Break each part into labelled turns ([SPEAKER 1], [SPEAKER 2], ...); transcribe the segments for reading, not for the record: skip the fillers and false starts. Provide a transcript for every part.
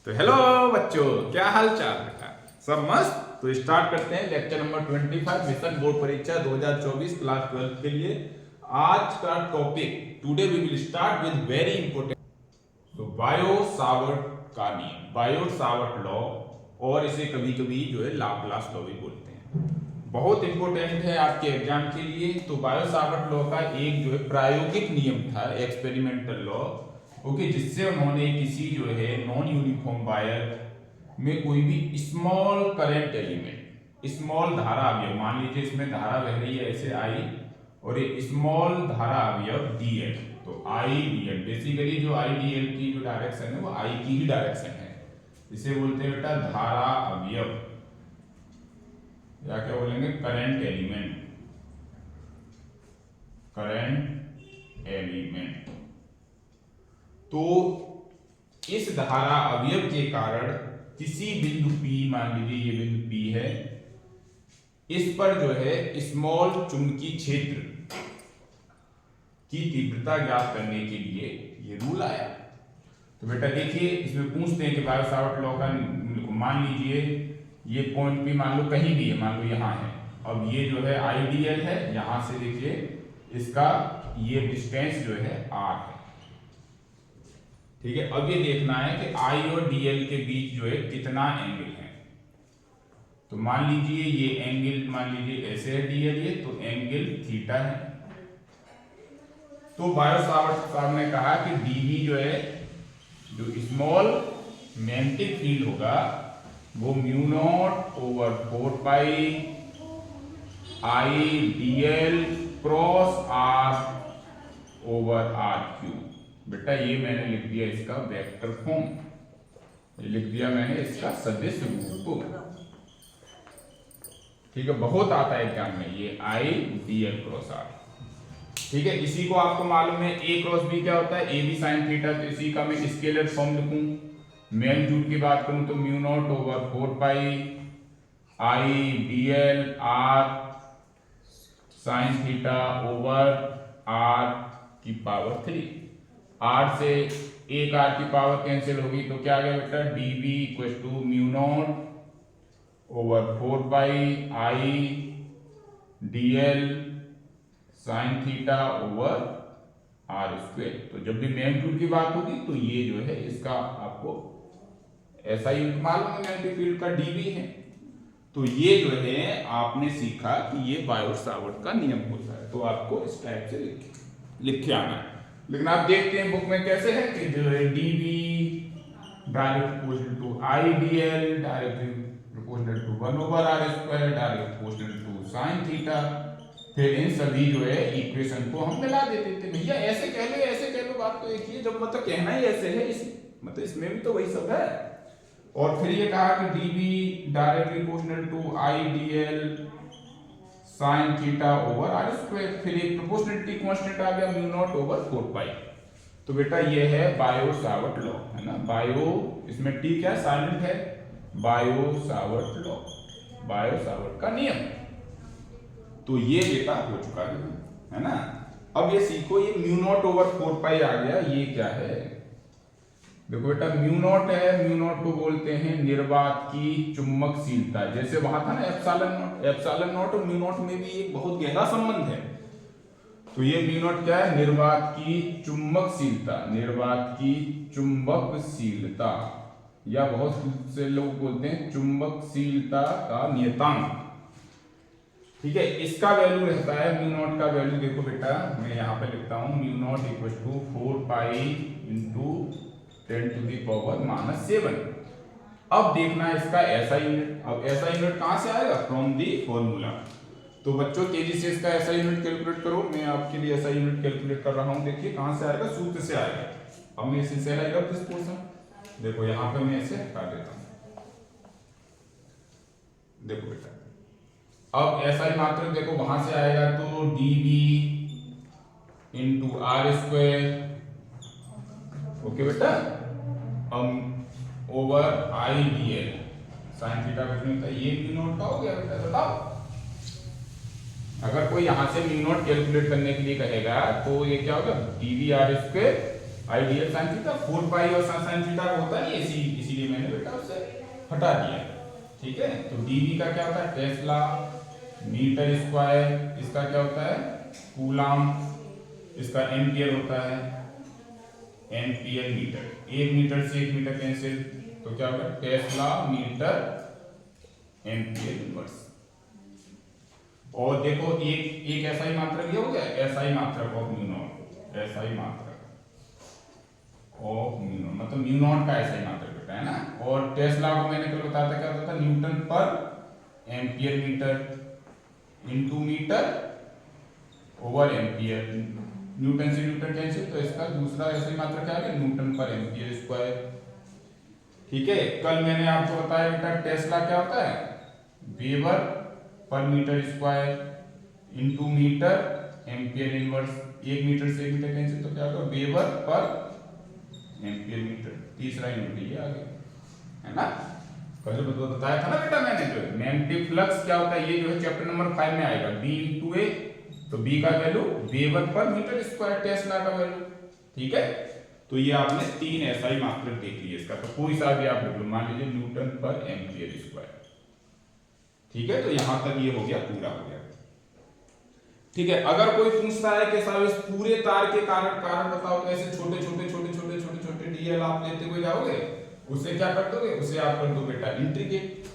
[SPEAKER 1] तो हेलो बच्चों, क्या हाल चाल बेटा? सब मस्त। तो स्टार्ट करते हैं लेक्चर नंबर 25 मिशन बोर्ड परीक्षा 2024 क्लास 12 के लिए। आज का topic today we will start with very important तो बायो सावर्ट का नियम, बायो सावर्ट लॉ, और इसे कभी कभी जो है लाप्लास लॉ भी बोलते हैं। बहुत इंपॉर्टेंट है आपके एग्जाम के लिए। तो बायो सावर्ट लॉ का एक जो है प्रायोगिक नियम था, एक्सपेरिमेंटल लॉ, ओके, जिससे उन्होंने किसी जो है नॉन यूनिफॉर्म वायर में कोई भी स्मॉल करंट एलिमेंट, स्मॉल धारा अवयव, मान लीजिए इसमें धारा बह रही है ऐसे आई, और एक स्मॉल धारा अवयव dl, तो आई dl, बेसिकली जो आई dl की जो डायरेक्शन है वो आई की ही डायरेक्शन है। इसे बोलते हैं बेटा धारा अवयव, या क्या बोलेंगे, करंट एलिमेंट, करंट एलिमेंट। तो इस धारा अवयव के कारण किसी बिंदु P, मान लीजिए ये बिंदु P है, इस पर जो है स्मॉल चुंबकीय क्षेत्र की तीव्रता ज्ञात करने के लिए ये रूल आया। तो बेटा देखिए, इसमें पूछते हैं कि बायो सावर्ट लॉ का, मान लीजिए ये पॉइंट P मान लो कहीं भी है, मान लो यहाँ है, अब ये जो है आईडीएल है, यहां से देखिए इसका ये डिस्टेंस जो है r है, ठीक है। अब ये देखना है कि I और dl के बीच जो है कितना एंगल है। तो मान लीजिए ये एंगल, मान लीजिए ऐसे है dl ये, तो एंगल थीटा है। तो बायो सावर्ट साहब ने कहा कि dv जो है, जो स्मॉल मैग्नेटिक फील्ड होगा वो mu naught over 4 pi I dl cross r over r cube. बेटा ये मैंने लिख दिया इसका वेक्टर फॉर्म, ये लिख दिया मैंने इसका सदिश रूप, ठीक है। बहुत आता है एग्जाम में ये I dl क्रॉस r, ठीक है। इसी को आपको मालूम है a क्रॉस b क्या होता है, a b साइन थीटा। तो इसी का मैं स्केलर फॉर्म लिखूं, मैग्नीट्यूड की बात करूं तो mu not over 4 pi I dl r sign theta over r की पावर 3। 8 से एक r की पावर कैंसिल होगी, तो क्या आ गया बेटा, dv equal to mu not over 4 pi I dl sine theta over r square. तो जब भी मैग्नीट्यूड की बात होगी तो ये जो है इसका आपको ऐसा ही मालूम है, मैग्नेटिक फील्ड का dv है। तो ये जो है आपने सीखा कि ये बायो सावर्ट का नियम होता है, तो आपको इस टाइप से लिख के आना है। लेकिन आप देखते हैं बुक में कैसे है कि जो है dv direct proportional to I dl, direct proportional to 1 over r square, direct proportional to sine theta. फिर इन सभी जो है इक्वेशन को हम मिला देते थे, भैया ऐसे कह लो ऐसे कह लो, बात तो एक ही है, जब मतलब कहना ही ऐसे है, इस मतलब इसमें भी तो वही सब है। और फिर ये कहा कि dv directly proportional to I dl sine theta over r square. फिर एक प्रोपोर्शनलिटी कांस्टेंट आ गया म्यू नॉट ओवर 4 पाई। तो बेटा ये है बायो सावर्ट लॉ, है ना। बायो, इसमें t क्या साइलेंट है, Biot Savart law, bio Savart का नियम। तो ये बेटा हो चुका है ना। अब ये सीखो, ये म्यू नॉट ओवर 4 पाई आ गया, ये क्या है, देखो बेटा म्यू नॉट है, म्यू नॉट को बोलते हैं निर्वात की चुंबकशीलता। जैसे वहां था ना एप्सिलॉन नॉट, एप्सिलॉन नॉट और म्यू नॉट में भी एक बहुत गहरा संबंध है। तो ये म्यू नॉट क्या है, निर्वात की चुंबकशीलता, निर्वात की चुंबकशीलता, या बहुत से लोग बोलते हैं चुंबकशीलता का नियतांक, ठीक है। इसका वैल्यू रहता है, म्यू नॉट का वैल्यू देखो बेटा, मैं यहाँ पे लिखता हूँ mu not equal to 4 pi into 10 to the power -7। अब देखना है इसका ऐसा यूनिट। अब ऐसा यूनिट कहां से आएगा, फ्रॉम दी फॉर्मूला। तो बच्चों तेजी से इसका ऐसा यूनिट कैलकुलेट करो, मैं आपके लिए ऐसा यूनिट कैलकुलेट कर रहा हूं। देखिए कहां से आएगा, सूत्र से आएगा। अब मैं इसे से आएगा दिस पोर्शन, देखो यहां पे मैं इसे हटा देता हूं, देखो बेटा। अब ऐसा ही मात्र देखो वहां से आएगा तो dv into r square, okay बेटा, over I dl sine theta कुछ नहीं होता, ये म्यू नॉट का हो गया बेटा। बताओ, अगर कोई यहां से म्यू नॉट कैलकुलेट करने के लिए कहेगा तो ये क्या होगा, dv r स्क्वायर आई डी एल साइन थीटा 4 पाई और साइन थीटा होता नहीं इसीलिए मैंने बेटा उससे हटा दिया। ठीक है, तो डीवी का क्या होता है टेस्ला मीटर स्क्वायर, इसका क्या होता है कूलम, इसका एम्पियर होता है एम्पियर मीटर, 1 मीटर से 1 मीटर कैंसिल, तो क्या होगा टेस्ला मीटर एम्पियर इनवर्स। और देखो एक ऐसा ही मात्रक ये हो गया, ऐसा ही मात्रक ऑफ म्यू नॉट, ऐसा ही मात्रक ऑफ म्यू नॉट, मतलब म्यू नॉट का ऐसा ही मात्रक बेटा है ना। और टेस्ला को मैंने कल बताया था क्या होता था न्यूटन पर ampere metre into metre over ampere, newton से न्यूटन कैंसिल, तो इसका दूसरा ऐसा ही मात्रक क्या है न्यूटन पर एम्पियर स्क्वायर। ठीक है, कल मैंने आपको बताया बेटा टेस्ला क्या होता है वेबर पर metre square into metre ampere inverse, 1 metre से 1 मीटर कैंसिल, तो क्या होगा वेबर पर एम्पियर मीटर, तीसरा यूनिट ये आ गया है ना। कल जो बताया था ना बेटा मैंने जो मैग्नेटिक फ्लक्स क्या होता है ये जो है चैप्टर नंबर 5 में आएगा बी इंटू ए, तो बी का वैल्यू वेबर पर मीटर स्क्वायर टेस्ला का वैल्यू। ठीक है, तो ये आपने 3 ऐसा ही मात्रक देख लिया इसका, तो कोई सा भी आप लो, मान लीजिए न्यूटन पर एम्पियर स्क्वायर। ठीक है, तो यहां तक ये हो गया पूरा हो गया। ठीक है, अगर कोई पूछता है कि साहब इस पूरे तार के कारण बताओ, तो ऐसे छोटे छोटे डीएल आप लेते हुए जाओगे, उससे क्या कर दोगे, उसे आप कर दो बेटा इंटीग्रेट।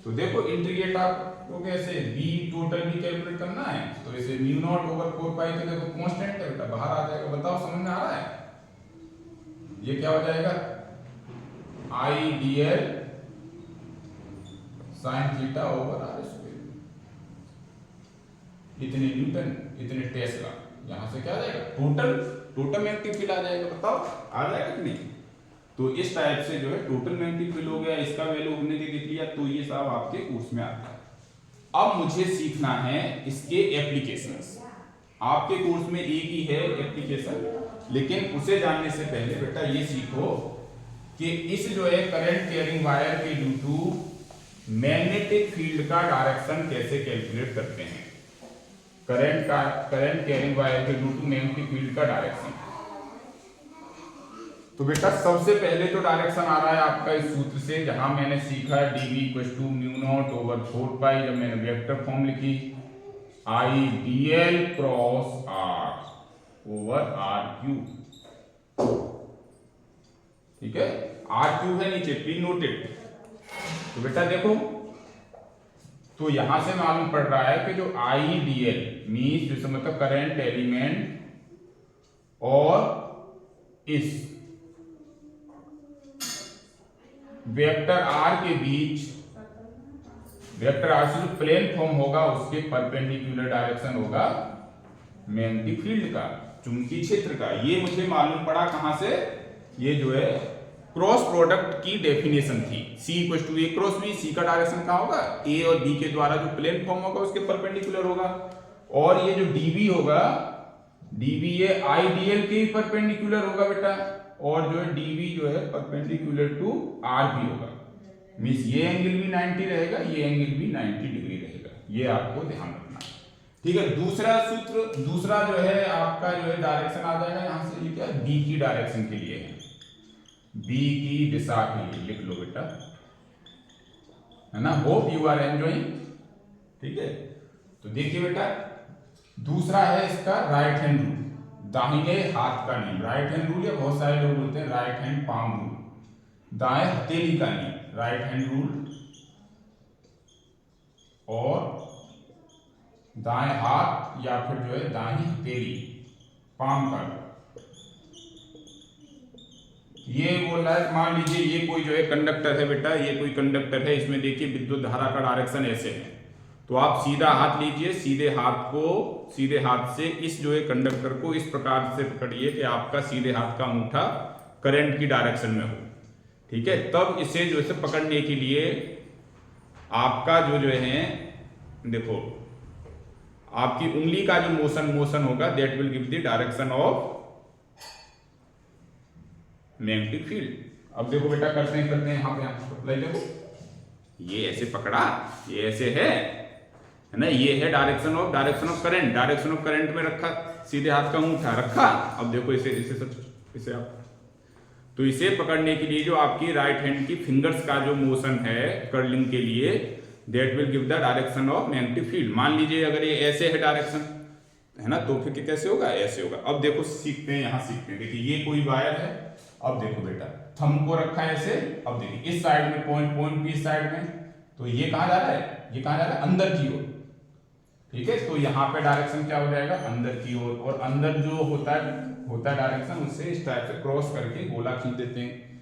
[SPEAKER 1] तो देखो इंटीग्रेट आपको कैसे बी टोटल भी कैलकुलेट करना है, तो इसे म्यू नॉट ओवर 4 पाई, तो देखो कांस्टेंट है बेटा बाहर आ जाएगा, बताओ समझ में आ रहा है, ये क्या हो जाएगा I D L sine theta over R square, इतने न्यूटन इतने टेस्ला, यहां से क्या आ जाएगा टोटल मैग्नेटिक फील्ड आ जाएगा, बताओ आ जाएगा कि नहीं। तो इस टाइप से जो है टोटल मैग्नेटिक फील्ड हो गया, इसका वैल्यू हमने दे दिया, तो ये सब आपके कोर्स में आता है। अब मुझे सीखना है इसके एप्लीकेशंस, आपके कोर्स में एक ही है एप्लीकेशन, लेकिन उसे जानने से पहले बेटा ये सीखो कि इस जो है करंट कैरिंग वायर के ड्यू टू मैग्नेटिक फील्ड का डायरेक्शन कैसे कैलकुलेट करते हैं, करंट कैरिंग वायर के ड्यू टू मैग्नेटिक फील्ड का डायरेक्शन। तो बेटा सबसे पहले तो डायरेक्शन आ रहा है आपका इस सूत्र से, जहां मैंने सीखा dv equal to mu not over 4 pi, जब मैंने वेक्टर फॉर्म लिखी I D L cross R over R cube. ठीक है, आर क्यूब है नीचे प्री नोटेड। तो बेटा देखो, तो यहां से मालूम पड़ रहा है कि जो आई डी एल मीन्स जिसमें मतलब करंट एलिमेंट और इस वेक्टर आर के बीच, वेक्टर आर से जो प्लेन फॉर्म होगा उसके परपेंडिकुलर डायरेक्शन होगा मैग्नेटिक फील्ड का, चुंबकीय क्षेत्र का। ये मुझे मालूम पड़ा कहां से, ये जो है क्रॉस प्रोडक्ट की डेफिनेशन थी, C equal to A cross B, C का डायरेक्शन कहां होगा ए और बी के द्वारा जो प्लेन फॉर्म होगा उसके परपेंडिकुलर होगा, और ये जो डीबी होगा डीबी ये आई डी एल के परपेंडिकुलर होगा बेटा, और जो है डीबी जो है परपेंडिकुलर टू आर भी होगा, मींस ये एंगल भी 90 रहेगा, ये एंगल भी 90 डिग्री रहेगा, ये आपको ध्यान रखना है। ठीक है, दूसरा सूत्र, दूसरा जो है आपका जो है डायरेक्शन आ जाएगा यहां से, ये क्या बी की डायरेक्शन के लिए है, बी की दिशा के लिए लिख लो बेटा, है ना, होप यू आर एंजॉइंग। ठीक है, तो देखिए बेटा दूसरा है इसका राइट हैंड रूल, दाहिने हाथ का नियम, राइट हैंड रूल, या बहुत सारे लोग बोलते हैं राइट हैंड पाम रूल, दाएं हथेली का नियम, राइट हैंड रूल, और दाएं हाथ या फिर जो है दाहिनी हथेली पाम का। ये बोल रहा है, मान लीजिए ये कोई जो है कंडक्टर है बेटा, ये कोई कंडक्टर है, इसमें देखिए विद्युत धारा का डायरेक्शन ऐसे है, तो आप सीधा हाथ लीजिए, सीधे हाथ से इस जो है कंडक्टर को इस प्रकार से पकड़िए कि आपका सीधे हाथ का अंगूठा करंट की डायरेक्शन में हो। ठीक है, तब इसे जो है पकड़ने के लिए आपका जो है देखो आपकी उंगली का जो मोशन होगा that will give the direction of magnetic field. अब देखो बेटा करते हैं यहाँ पे अप्लाई, देखो ये ऐसे पकड़ा, ये ऐसे है ना, ये है डायरेक्शन ऑफ करंट में रखा, सीधे हाथ का अंगूठा रखा, अब देखो इसे सब इसे आप, तो इसे पकड़ने के लिए जो आपकी राइट हैंड की फिंगर्स का जो मोशन है कर्लिंग के लिए, that will give the direction of magnetic field. मान लीजिए अगर ये ऐसे है डायरेक्शन, है ना, तो फिर कैसे होगा, ऐसे होगा। अब देखो सीखते हैं, यहाँ सीखते हैं। देखिए ये कोई वायर है, अब देखो बेटा थंब को रखा है ऐसे, अब देखिए इस साइड में पॉइंट भी इस साइड में, तो ये कहाँ जा रहा है, ये कहाँ जा रहा है, अंदर की ओर। ठीक है, तो यहाँ पे डायरेक्शन क्या हो जाएगा, अंदर की ओर। और अंदर जो होता है डायरेक्शन, उससे इस टाइप से क्रॉस करके गोला खींच देते हैं।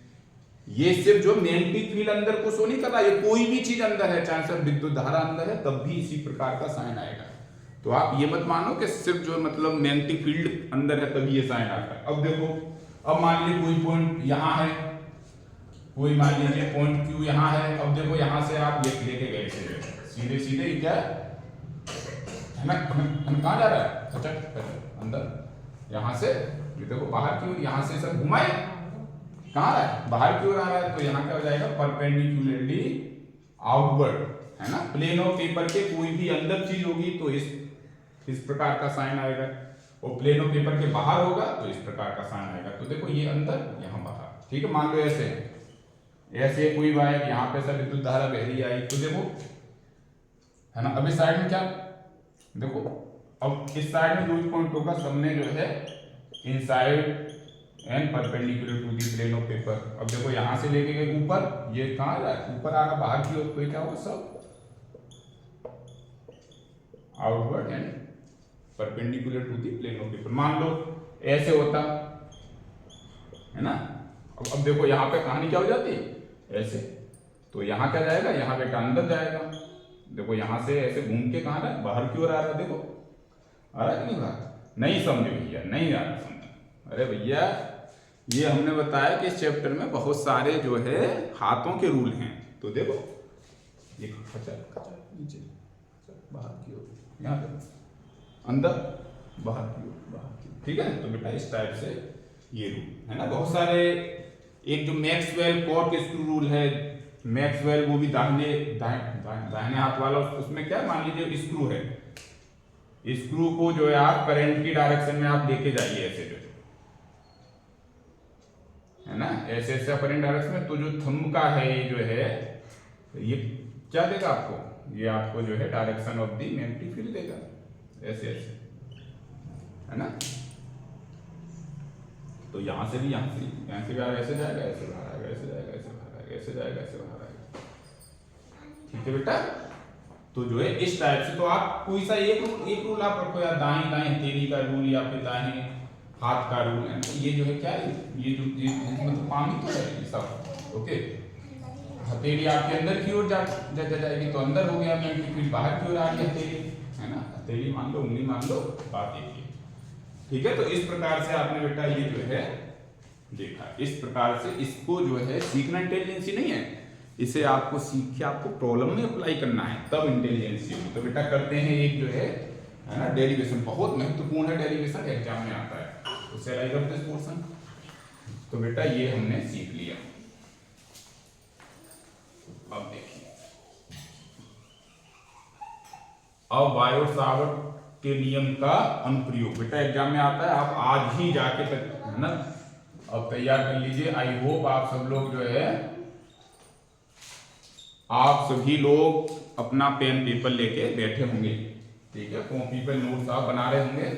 [SPEAKER 1] ये सिर्फ जो मैग्नेटिक फील्ड अंदर को शो नहीं कर रहा, ये कोई भी चीज अंदर है, चाहे सिर्फ विद्युत धारा अंदर है, तब भी इसी प्रकार का साइन आएगा। तो आप ये मत मानो कि सिर्फ जो मतलब मैग्नेटिक फील्ड अंदर है तभी ये साइन आता है। अब देखो, अब मान लीजिए कोई पॉइंट यहाँ है, कोई मान लीजिए पॉइंट क्यू यहाँ है। अब देखो यहाँ से आप ये लेके गए थे सीधे सीधे, क्या है ना, कहाँ जा रहा है, अच्छा अंदर, यहाँ से ये देखो बाहर की ओर, यहाँ से सब घुमाए, कहाँ आ रहा है, बाहर की ओर आ रहा है। तो यहाँ क्या हो जाएगा, परपेंडिकुलरली आउटवर्ड, है ना। प्लेन ऑफ पेपर के कोई भी अंदर चीज होगी तो इस प्रकार का साइन आएगा, और प्लेन ऑफ पेपर के बाहर होगा तो इस प्रकार का साइन आएगा। तो देखो ये अंदर, यहाँ बाहर। ठीक है, मान लो ऐसे कोई वायर, यहाँ पे सब विद्युत धारा बह रही आई, तो देखो, है ना। अब इस साइड में क्या, देखो अब इस साइड में जो पॉइंट होगा सबने जो है inside and perpendicular to the plane of paper. अब देखो यहाँ से लेके गए ऊपर, ये कहाँ जा रहा है, ऊपर आ रहा बाहर की ओर, तो क्या होगा, सब outward and perpendicular to the plane of paper. मान लो ऐसे होता है ना, अब देखो यहाँ पे कहानी क्या हो जाती, ऐसे, तो यहाँ क्या जाएगा, यहाँ बेटा अंदर जाएगा। देखो यहाँ से ऐसे घूम के कहाँ रहा है, बाहर की ओर आ रहा है। देखो आ रहा है कि नहीं आ रहा, नहीं समझे भैया, नहीं आ रहा समझ। अरे भैया ये हमने बताया कि इस चैप्टर में बहुत सारे जो है हाथों के रूल हैं। तो देखो ये नीचे, बाहर की ओर, यहाँ पे अंदर, बाहर की ओर, बाहर की ओर। ठीक है, तो बेटा इस टाइप से ये रूल है ना, बहुत सारे। एक जो मैक्सवेल कॉर्क स्क्रू रूल है, मैक्सवेल वो भी दाहिने हाथ वाला, उसमें क्या, मान लीजिए स्क्रू है, स्क्रू को जो है आप करंट की डायरेक्शन में आप लेके जाइए ऐसे, जो है ना, ऐसे ऐसे करंट डायरेक्शन में, तो जो थंब का है ये जो है, ये क्या देगा आपको, ये आपको जो है direction of the magnetic field देगा, ऐसे ऐसे, है ना। तो यहां से भी यहाँ से ऐसे जाएगा, ऐसे बाहर आएगा, ऐसे जाएगा, ऐसे बाहर आएगा, ऐसे जाएगा, ऐसे बाहर आएगा। ठीक है बेटा, तो जो है इस टाइप से। तो आप कोई सा एक रूल आप रखो, या दाएं हथेली का रूल, या फिर दाएं हाथ का रूल है। ये जो है क्या है, ये जो मतलब पानी तो है ये सब। ओके, हथेली आपके अंदर की ओर जाएगी तो अंदर हो गया मैग्नेटिक फील्ड, बाहर की ओर आ गई हथेली, है ना। हथेली मान लो, उंगली मान लो, बात एक ही। ठीक है, तो इस प्रकार से आपने बेटा ये जो है देखा, इस प्रकार से इसको जो है सीखना इंटेलिजेंसी नहीं है, इसे आपको सीख के आपको प्रॉब्लम में अप्लाई करना है, तब इंटेलिजेंसी होगी। तो बेटा करते हैं एक जो है ना डेरिवेशन, बहुत महत्वपूर्ण है डेरिवेशन, एग्जाम में आता है, उससे राइट ऑफ दिस पोर्शन। तो बेटा ये हमने सीख लिया। अब देखिए, अब बायोट सावर्ट के नियम का अनुप्रयोग बेटा एग्जाम में आता है, आप आज ही जाके तक, है ना, अब तैयार कर लीजिए। आई होप आप सब लोग जो है, आप सभी लोग अपना पेन पेपर लेके बैठे होंगे। ठीक है, कॉपी पर नोट्स आप बना रहे होंगे,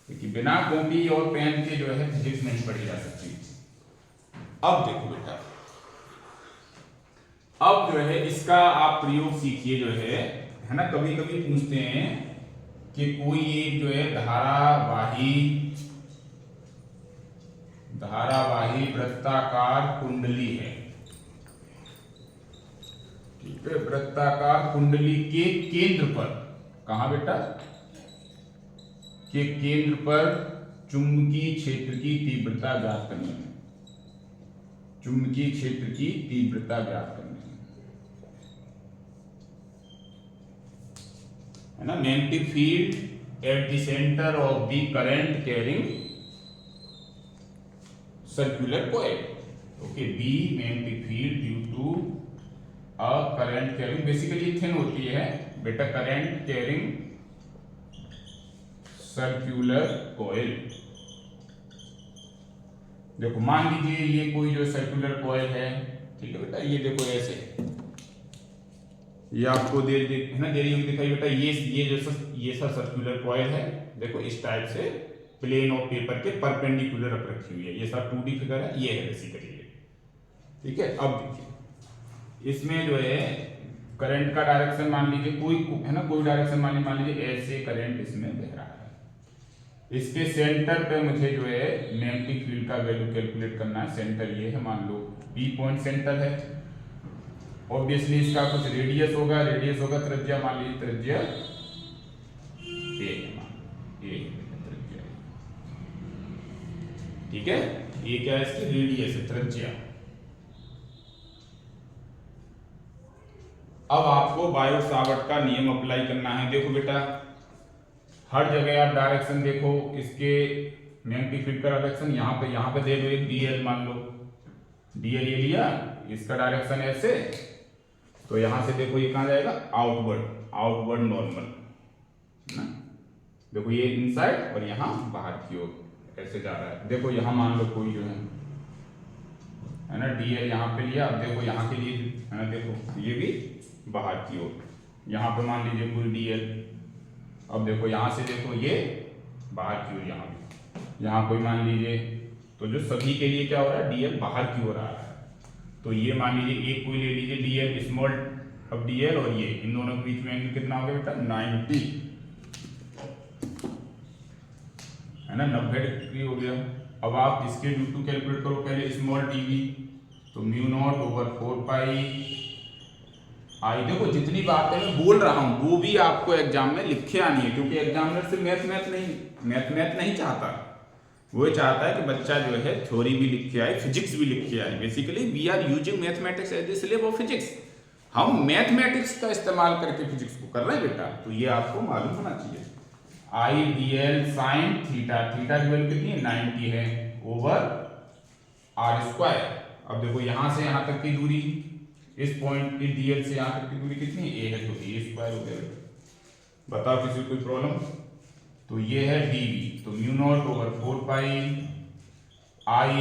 [SPEAKER 1] क्योंकि बिना कॉपी और पेन के जो है फिजिक्स नहीं पढ़ी जा सकती। अब देखो बेटा, अब जो है इसका आप प्रयोग सीखिए, जो है ना, कभी कभी पूछते हैं कि कोई एक जो है धारावाही वृत्ताकार कुंडली है। ठीक है, वृत्ताकार कुंडली के केंद्र पर, कहां बेटा, के केंद्र पर चुंबकीय क्षेत्र की तीव्रता ज्ञात करनी है, चुंबकीय क्षेत्र की तीव्रता ज्ञात करनी है ना। Magnetic field at the centre of the current carrying circular coil. Okay, B magnetic field due to a current carrying, basically thin होती है बेटा, करंट कैरिंग सर्कुलर कॉइल। देखो मान लीजिए ये कोई जो सर्कुलर कॉइल है, ठीक है बेटा, ये देखो ऐसे, ये आपको है ना दे रही हुई दिखाई बेटा, ये सब सर्कुलर कॉइल है, देखो इस टाइप से प्लेन ऑफ पेपर के परपेंडिकुलर रख रखी हुई है, ये सब 2D फिगर है, ये है बेसिकली, ठीक है। अब देखिए इसमें जो है करंट का डायरेक्शन मान लीजिए कोई है ना, कोई डायरेक्शन मान लीजिए ऐसे करंट इसमें बह रहा है, इसके सेंटर पे मुझे जो है मैग्नेटिक फील्ड का वैल्यू कैलकुलेट करना है। सेंटर ये है, मान लो P पॉइंट सेंटर है, ऑब्वियसली इसका कुछ रेडियस होगा, त्रिज्या मान लीजिए त्रिज्या A त्रिज्या, ठीक है, ये क्या है इसकी रेडियस है, त्रिज्या। अब आपको बायो सावर्ट का नियम अप्लाई करना है। देखो बेटा हर जगह आप डायरेक्शन देखो, इसके मैग्नेटिक फील्ड का डायरेक्शन यहाँ पे दे दो एक dl, मान लो dl ये लिया, इसका डायरेक्शन ऐसे, तो यहां से देखो ये कहां जाएगा, आउटवर्ड नॉर्मल ना, देखो ये इनसाइड और यहाँ बाहर की ओर ऐसे जा रहा है। देखो यहाँ मान लो कोई जो है ना dl यहाँ पे लिया, अब देखो यहाँ के लिए है ना, देखो ये भी बाहर की ओर, यहाँ पे मान लीजिए कोई dl, अब देखो यहाँ से देखो ये बाहर की ओर, यहाँ कोई मान लीजिए, तो जो सभी के लिए क्या हो रहा है, dl बाहर की ओर आ रहा है, तो ये मान लीजिए एक कोई ले लीजिए dl स्मॉल, अब dl और ये इन दोनों के बीच में एंगल कितना हो गया बेटा, 90 है ना, 90 डिग्री हो गया। अब आप इसके ड्यू टू कैलकुलेट करो पहले स्मॉल dv, तो म्यू नॉट ओवर 4 पाई आई। देखो जितनी बातें मैं बोल रहा हूं वो भी आपको एग्जाम में लिखे आनी है, क्योंकि एग्जामिनर से मैथ नहीं चाहता, वो चाहता है कि बच्चा जो है थ्योरी भी लिख के आए, फिजिक्स भी लिख के आए। Basically we are using mathematics as a syllabus of physics, हम मैथमेटिक्स का इस्तेमाल करके फिजिक्स को कर रहे हैं बेटा, तो ये आपको मालूम होना चाहिए। आई dl साइन थीटा, थीटा की वैल्यू कितनी है, 90 है, ओवर r स्क्वायर। अब देखो यहां से यहां तक की दूरी, इस पॉइंट इस dl से यहां तक की दूरी कितनी है, a है, तो a स्क्वायर हो गया। बताओ किसी को कोई प्रॉब्लम, तो ये है dv, तो mu not over 4 pi I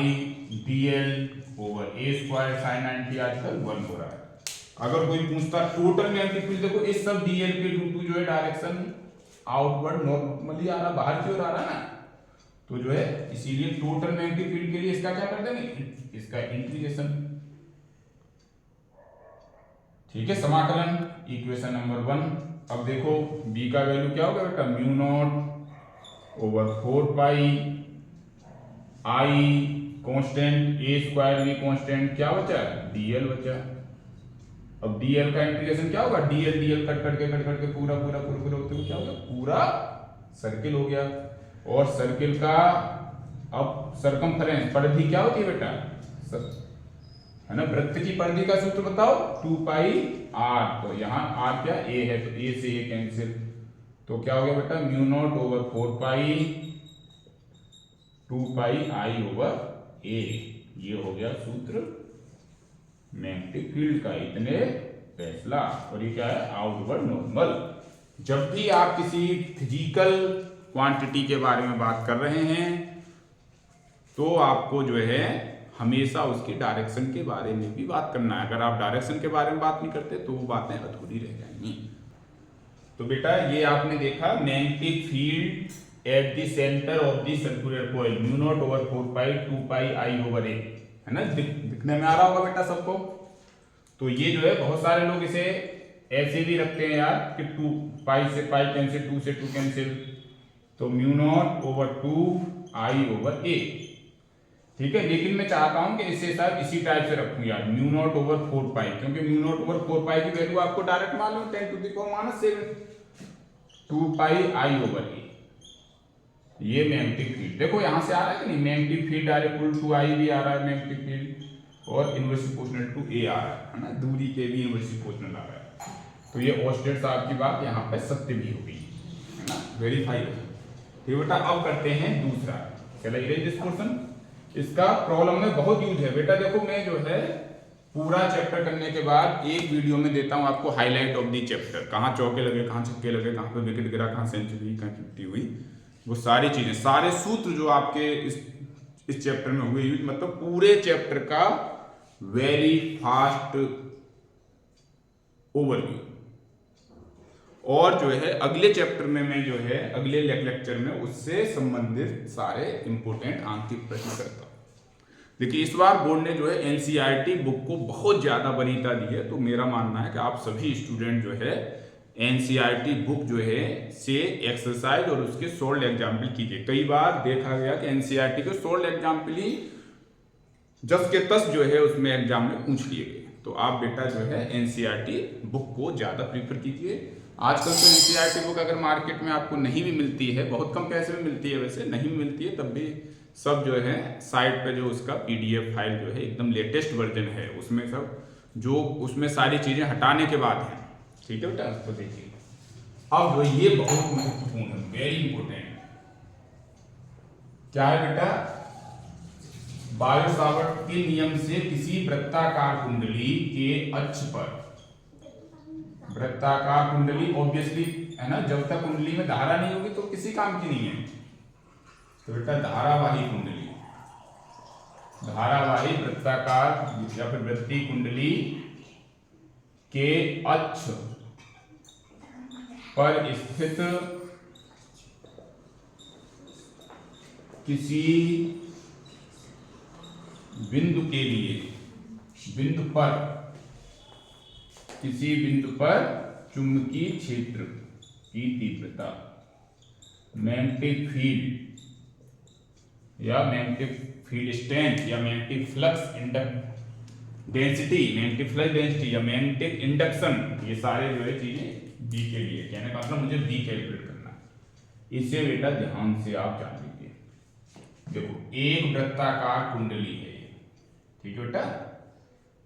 [SPEAKER 1] dl over a square sine 90 आजकल 1 हो रहा है। अगर कोई पूछता टोटल मैग्नेटिक फील्ड, देखो इस सब dl के ड्यू टू जो है डायरेक्शन आउटवर्ड नॉर्मली आ रहा, बाहर की ओर आ रहा ना, तो जो है इसीलिए टोटल मैग्नेटिक फील्ड के लिए इसका क्या कर देंगे, इसका इंटीग्रेशन, ठीक है, समाकलन, इक्वेशन नंबर 1। अब देखो b का वैल्यू क्या होगा बेटा, mu naught over 4 pi I constant, a square भी कांस्टेंट, क्या बचा, dl बचा। अब dl का इंटीग्रेशन क्या होगा, dl कट करके पूरा होते हुए क्या होगा, पूरा सर्किल हो गया। और सर्किल का अब सरकमफेरेंस, परिधि क्या होती है बेटा, है ना, वृत्त की परिधि का सूत्र बताओ, 2 पाई r, तो यहाँ r क्या, a है, तो a से a कैंसिल, तो क्या हो गया बेटा, mu naught over 4 pi 2 pi I over a, ये हो गया सूत्र मैग्नेटिक फील्ड का, इतने फैसला। और ये क्या है, आउटवर्ड नॉर्मल। जब भी आप किसी फिजिकल क्वांटिटी के बारे में बात कर रहे हैं तो आपको जो है हमेशा उसकी डायरेक्शन के बारे में भी बात करना है। अगर आप डायरेक्शन के बारे में बात नहीं करते तो वो बातें अधूरी रह जाएंगी। तो बेटा ये आपने देखा magnetic field at the centre of the circular coil, mu not over 4 pi 2 pi I over A, है ना, दिखने में आ रहा होगा बेटा सबको। तो ये जो है बहुत सारे लोग इसे ऐसे भी रखते हैं यार कि 2 पाई से पाई कैंसिल, 2 से 2 कैंसिल, तो mu not over 2 I over A, ठीक है। लेकिन मैं चाहता हूं कि इसे शायद इसी टाइप से रखूं यार, म्यू नॉट ओवर 4 पाई, क्योंकि म्यू नॉट ओवर 4 पाई की वैल्यू आपको डायरेक्ट मालूम है 10 to the power -7, 2 pi I over A, ये मैग्नेटिक फील्ड। देखो यहां से आ रहा है कि नहीं, magnetic field are equal to I भी आ रहा है मैग्नेटिक फील्ड, और इनवर्सली प्रोपोर्शनल टू ए आ रहा है ना, दूरी के भी इनवर्सली प्रोपोर्शनल आ रहा है। तो ये ऑस्टेड साहब की बात यहाँ पे सत्य भी हो गई, है ना, वेरीफाई हो। फिर बेटा अब करते हैं दूसरा, चला इरेज दिस पोर्शन, इसका प्रॉब्लम में बहुत यूज है बेटा। देखो मैं जो है पूरा चैप्टर करने के बाद एक वीडियो में देता हूँ आपको हाईलाइट ऑफ दी चैप्टर, कहाँ चौके लगे, कहाँ छक्के लगे, कहाँ पे विकेट गिरा, कहाँ सेंचुरी, कहाँ 50 हुई, वो सारी चीजें, सारे सूत्र जो आपके इस चैप्टर में हुए यूज, मतलब पूरे चैप्टर का वेरी फास्ट ओवरव्यू। और जो है अगले चैप्टर में मैं जो है अगले लेक्चर में उससे संबंधित सारे इंपोर्टेंट आंकिक प्रश्न करता हूं। देखिए इस बार बोर्ड ने जो है एनसीईआरटी बुक को बहुत ज्यादा वरीयता दी है, तो मेरा मानना है कि आप सभी स्टूडेंट जो है एनसीईआरटी बुक जो है से एक्सरसाइज और उसके सोल्ड एग्जाम्पल कीजिए। कई बार देखा गया कि एनसीईआरटी के सोल्ड एग्जाम्पल ही जस के तस जो है उसमें एग्जाम में पूछ लिए गए, तो आप बेटा जो है एनसीईआरटी बुक को ज्यादा प्रीफर कीजिए। आजकल तो एनसीईआरटी बुक अगर मार्केट में आपको नहीं भी मिलती है, बहुत कम पैसे में मिलती है, वैसे नहीं मिलती है तब भी सब जो है साइट पे जो उसका पीडीएफ फाइल जो है एकदम लेटेस्ट वर्जन है, उसमें सब जो उसमें सारी चीजें हटाने के बाद है। ठीक है बेटा, तो देखिए अब जो ये बहुत महत्वपूर्ण है, वेरी इंपोर्टेंट क्या है बेटा, बायो-सावर्ट के नियम से किसी वृत्ताकार कुंडली के अक्ष पर, वृत्ताकार कुंडली ऑब्वियसली है ना, जब तक कुंडली में धारा नहीं होगी तो किसी काम की नहीं है, तो बेटा धारावाही कुंडली, धारावाही वृत्ताकार या फिर वृत्तीय कुंडली के अक्ष पर स्थित किसी बिंदु के लिए, बिंदु पर, किसी बिंदु पर चुंबकीय क्षेत्र की तीव्रता, मैग्नेटिक फील्ड या मैग्नेटिक फील्ड स्ट्रेंथ या magnetic flux density, magnetic flux density या मैग्नेटिक इंडक्शन, ये सारे जो है चीजें बी के लिए, कहने का मतलब मुझे बी कैलकुलेट करना है। इसे बेटा ध्यान से आप जान लीजिए। देखो एक वृत्ताकार कुंडली है, ठीक है बेटा,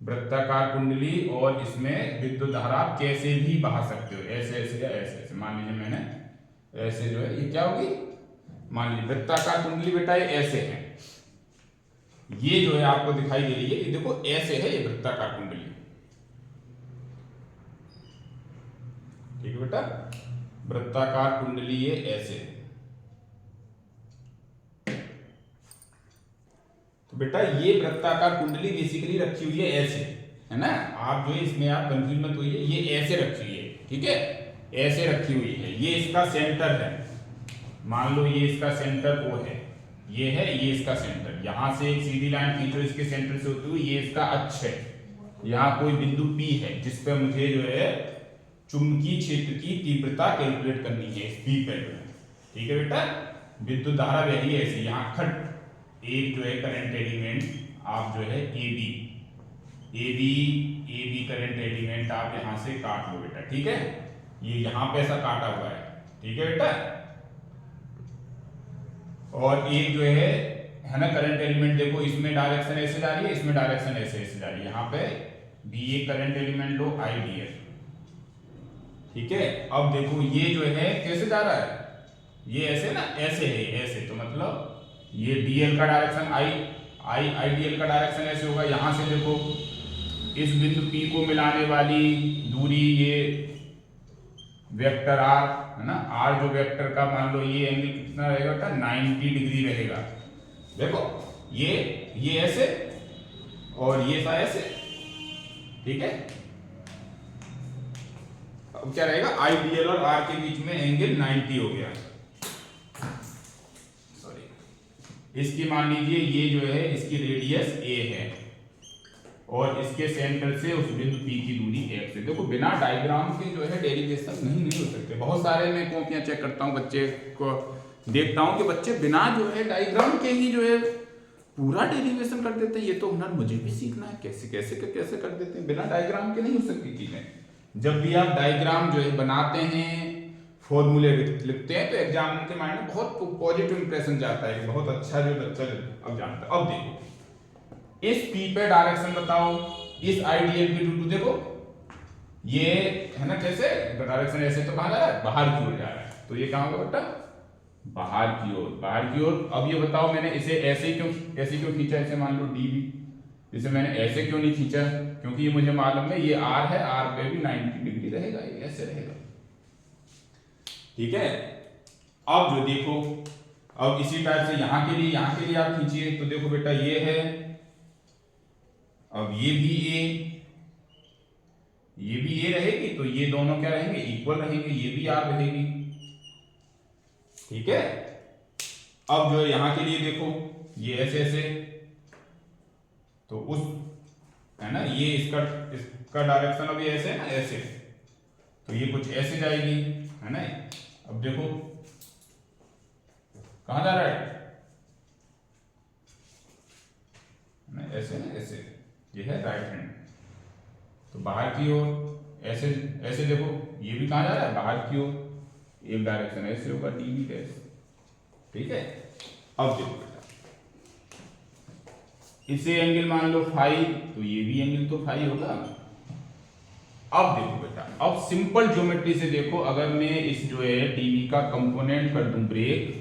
[SPEAKER 1] वृत्ताकार कुंडली, और इसमें विद्युत धारा आप कैसे भी बहा सकते हो, ऐसे ऐसे या ऐसे ऐसे। मान लीजिए मैंने ऐसे जो है, ये क्या होगी, मान लीजिए वृत्ताकार कुंडली बेटा ये ऐसे है, ये जो है आपको दिखाई दे रही है, ये देखो ऐसे है ये वृत्ताकार कुंडली, ठीक है बेटा, वृत्ताकार कुंडली ये ऐसे है। तो बेटा ये वृत्ताकार कुंडली बेसिकली रखी हुई है ऐसे, है ना, आप जो है इसमें आप कंफ्यूज मत होइए, ये ऐसे रखी हुई है, ठीक है, ऐसे रखी हुई है, ये इसका सेंटर है, मान लो ये इसका सेंटर वो है, ये है, ये इसका सेंटर, यहां से एक सीधी लाइन खींचो इसके सेंटर से होती हुई, ये इसका अक्ष है, यहाँ कोई बिंदु P है जिस पे मुझे जो है चुंबकीय क्षेत्र की तीव्रता कैलकुलेट करनी है, इस P पे, ठीक है बेटा, विद्युत धारा वही है ऐसे, यहाँ खट एक जो है करंट एलिमेंट आप जो है AB करंट एलिमेंट आप यहां से काट लो बेटा, ठीक है, ये यहां पे ऐसा काटा हुआ है, ठीक है बेटा, और एक जो है ना करंट एलिमेंट, देखो इसमें डायरेक्शन ऐसे जा रही है, इसमें डायरेक्शन ऐसे ऐसे जा रही है, यहाँ पे BA करंट एलिमेंट लो IDL, ठीक है। अब देखो ये जो है कैसे जा रहा है, ये ऐसे ना, ऐसे है ऐसे, तो मतलब ये DL का डायरेक्शन IDL का डायरेक्शन ऐसे होगा, यहां से देखो इस बिंदु P को मिलाने वाली दूरी ये वेक्टर R है ना, R जो वेक्टर का मान लो ये एंगल कितना रहेगा बेटा, 90 डिग्री रहेगा, देखो ये ऐसे और ये सा ऐसे, ठीक है। अब क्या रहेगा, IDL और R के बीच में एंगल 90 हो गया, इसकी मान लीजिए ये जो है इसकी रेडियस a है और इसके सेंटर से उस बिंदु P की दूरी x है। देखो बिना डायग्राम के जो है डेरिवेशन नहीं हो सकते, बहुत सारे मैं कॉपियां चेक करता हूँ, बच्चे को देखता हूँ कि बच्चे बिना जो है डायग्राम के ही जो है पूरा डेरिवेशन कर देते हैं। ये तो हुनर मुझे भी सीखना है, कैसे कैसे कैसे कर देते हैं, बिना डायग्राम के नहीं हो सकती चीजें। जब भी आप डायग्राम जो है बनाते हैं, फॉर्मूले लिखते हैं, तो एग्जामिनर के माइंड में बहुत पॉजिटिव इंप्रेशन जाता है, बहुत अच्छा जो बच्चा अब जानता है। अब देखो इस P पे डायरेक्शन बताओ, इस IDL की ड्यू टू देखो ये है ना, कैसे डायरेक्शन ऐसे, तो कहां जा रहा है, बाहर की ओर जा रहा है, तो ये कहां होगा बेटा, बाहर की ओर, बाहर की ओर। अब ये बताओ मैंने इसे ऐसे क्यों खींचा, ऐसे मान लो DB, इसे मैंने ऐसे क्यों नहीं खींचा, क्योंकि ये मुझे मालूम है ये R है, R पे भी 90 डिग्री रहेगा, ये ऐसे रहेगा, ठीक है। अब जो देखो अब इसी टाइप से यहाँ के लिए आप खींचिए तो देखो बेटा ये है, अब ये भी ए रहेगी तो ये दोनों क्या रहेंगे, इक्वल रहेंगे, ये भी आर रहेगी। ठीक है, अब जो यहां के लिए देखो ये ऐसे तो उस है ना, ये इसका डायरेक्शन अभी ऐसे है ना, ऐसे, तो ये कुछ ऐसे जाएगी है ना। अब देखो कहां जा रहा है ना, ऐसे ना, ऐसे, ये है राइट हैंड, तो बाहर की ओर ऐसे ऐसे देखो, ये भी कहां जा रहा है, बाहर की ओर, एक डायरेक्शन ऐसे होगा डीवी डैश। ठीक है, अब देखो बेटा इसे एंगल मान लो फाई, तो ये भी एंगल तो फाई होगा। अब देखो बेटा, अब सिंपल ज्योमेट्री से देखो, अगर मैं इस जो है डीवी का कंपोनेंट कर दूं ब्रेक,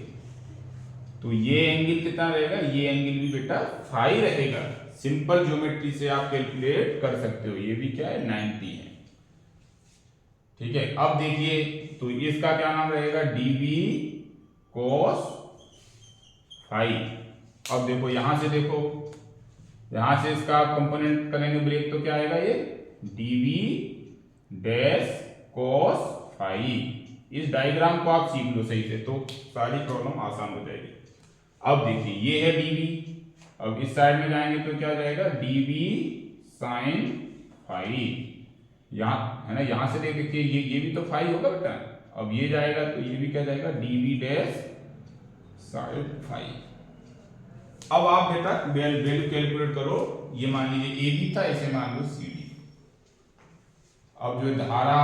[SPEAKER 1] तो ये एंगल कितना रहेगा, ये एंगल भी बेटा फाई रहेगा। सिंपल ज्योमेट्री से आप कैलकुलेट कर सकते हो, ये भी क्या है 90 है। ठीक है, अब देखिए तो इसका क्या नाम रहेगा, डीवी कॉस फाई। अब देखो यहां से देखो, यहां से इसका कंपोनेंट करेंगे ब्रेक तो क्या आएगा, ये डीवी डैश कॉस फाई। इस डायग्राम को आप सीख लो सही से तो सारी प्रॉब्लम आसान हो जाएगी। अब देखिए ये है डीवी, अब इस साइड में जाएंगे तो क्या जाएगा, डीवी साइन फाई। यहाँ है ना, यहां से देखिए ये भी तो फाई होगा बेटा। अब ये जाएगा तो ये भी क्या जाएगा, डीवी डैश साइन फाई। अब आप बेटा वैल्यू कैलकुलेट करो, ये मान लीजिए ए बी था, इसे मान लो सी डी। अब जो धारा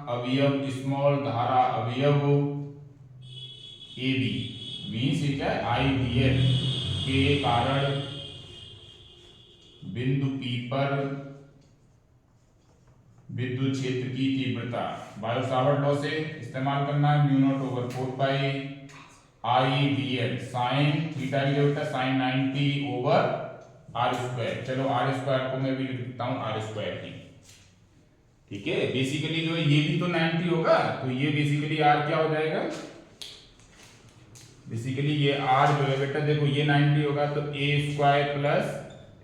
[SPEAKER 1] अवयव, स्मॉल धारा अवयव ए बी से क्या है, आई डी एल के कारण बिंदु पी पर विद्युत क्षेत्र की तीव्रता, बायो सावर्ट लॉ से इस्तेमाल करना है, mu naught over 4 pi I D L sine theta की जरूरत है, साइन 90 ओवर आर स्क्वायर। चलो आर स्क्वायर को मैं भी लिख देता हूं आर स्क्वायर ही। ठीक है, बेसिकली जो है ये भी तो 90 होगा, तो ये बेसिकली आर क्या हो जाएगा, बेसिकली ये आर जो है बेटा देखो ये 90 होगा तो ए स्क्वायर प्लस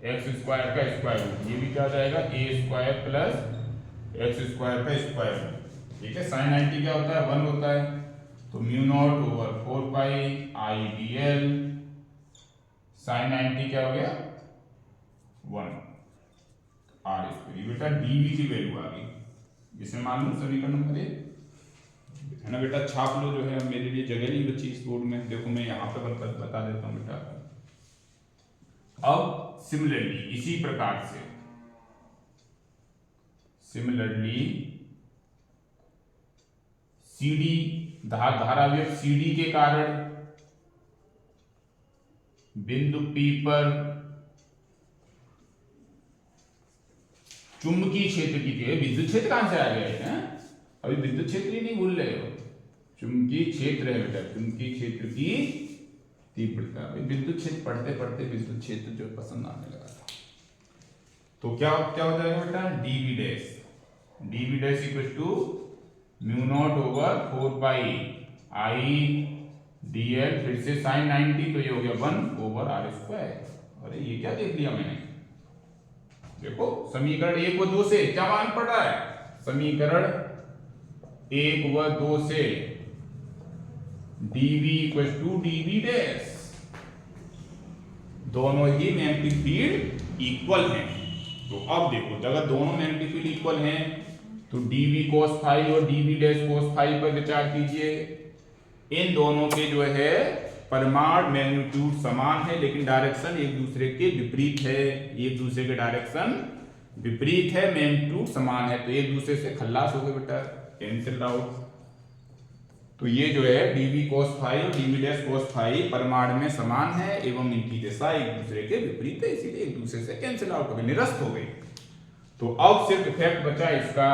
[SPEAKER 1] एक्स स्क्वायर का स्क्वायर रूट, ये भी क्या हो जाएगा, ए स्क्वायर प्लस एक्स स्क्वायर का स्क्वायर रूट। ठीक है, साइन 90 क्या होता है, 1 होता है, तो mu not over 4 pi I D L sign 90 क्या हो गया 1 आर स्क्वायर। बेटा डीवी की वैल्यू आ गई, जिसे मान लो समीकरण नंबर 1 है ना बेटा। छाप लो, जो है मेरे लिए जगह नहीं बची इस बोर्ड में, देखो मैं यहाँ पे बता देता हूँ बेटा। अब सिमिलरली इसी प्रकार से सीडी धाराव्यव सीडी के कारण बिंदु पी पर चुंबकीय क्षेत्र की, विद्युत क्षेत्र कहां से आ गया है, अभी विद्युत क्षेत्र ही नहीं भूल रहे हो, चुंबकीय क्षेत्र है बेटा, चुंबकीय क्षेत्र की तीव्रता। विद्युत क्षेत्र पढ़ते पढ़ते विद्युत क्षेत्र जो पसंद आने लगा था, तो क्या हो जाएगा बेटा, dv dash equal to mu not over 4 pi I D L, फिर से साइन 90 तो ये हो गया 1 ओवर आर स्क्वायर। अरे ये क्या देख लिया मैंने, देखो समीकरण 1 व 2 से क्या मान पड़ रहा है, समीकरण 1 व 2 से dv equal to dv dash, दोनों ही मैग्नेटिक फील्ड इक्वल हैं। तो अब देखो अगर दोनों मैग्नेटिक फील्ड इक्वल हैं तो dv cos फाई और dv डैश cos फाई पर विचार कीजिए। इन दोनों के जो है परिमाण मैग्नीट्यूड समान है, लेकिन डायरेक्शन एक दूसरे के विपरीत है, एक दूसरे के डायरेक्शन विपरीत है, मैग्नीट्यूड समान है, तो एक दूसरे से खल्लास हो गए बेटा, कैंसिल आउट। तो ये जो है dv cos फाई और dv डैश cos फाई परिमाण में समान है एवं इनकी दिशा एक दूसरे के विपरीत है, इसीलिए एक दूसरे से कैंसिल आउट हो गए, निरस्त हो गए। तो अब सिर्फ इफेक्ट बचा इसका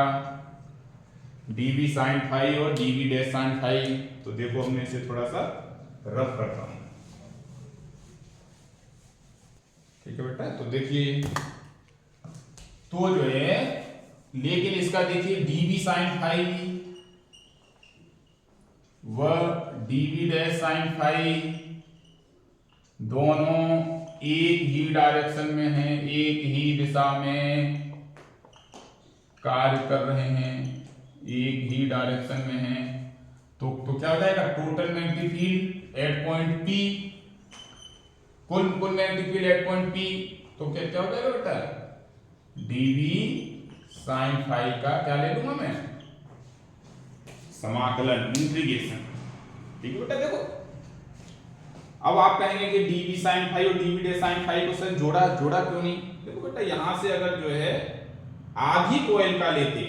[SPEAKER 1] dv sin फाई और dv डैश sin फाई। तो देखो हमने इसे थोड़ा सा रफ करता हूं, ठीक है बेटा। तो देखिए तो जो है, लेकिन इसका देखिए dv sin फाई व dv डैश sin फाई दोनों एक ही डायरेक्शन में हैं, एक ही दिशा में कार्य कर रहे हैं, एक ही डायरेक्शन में हैं, तो क्या हो जाएगा, total magnetic field at point P, कुल magnetic field at point P, तो क्या हो जाएगा बेटा, डीवी साइन फाई का क्या ले लूंगा मैं, समाकलन, इंटीग्रेशन। ठीक है बेटा, देखो अब आप कहेंगे कि डीवी साइन फाई और डीवी डे साइन फाई को सर जोड़ा क्यों नहीं। देखो बेटा, यहां से अगर जो है आधी कॉइल का लेते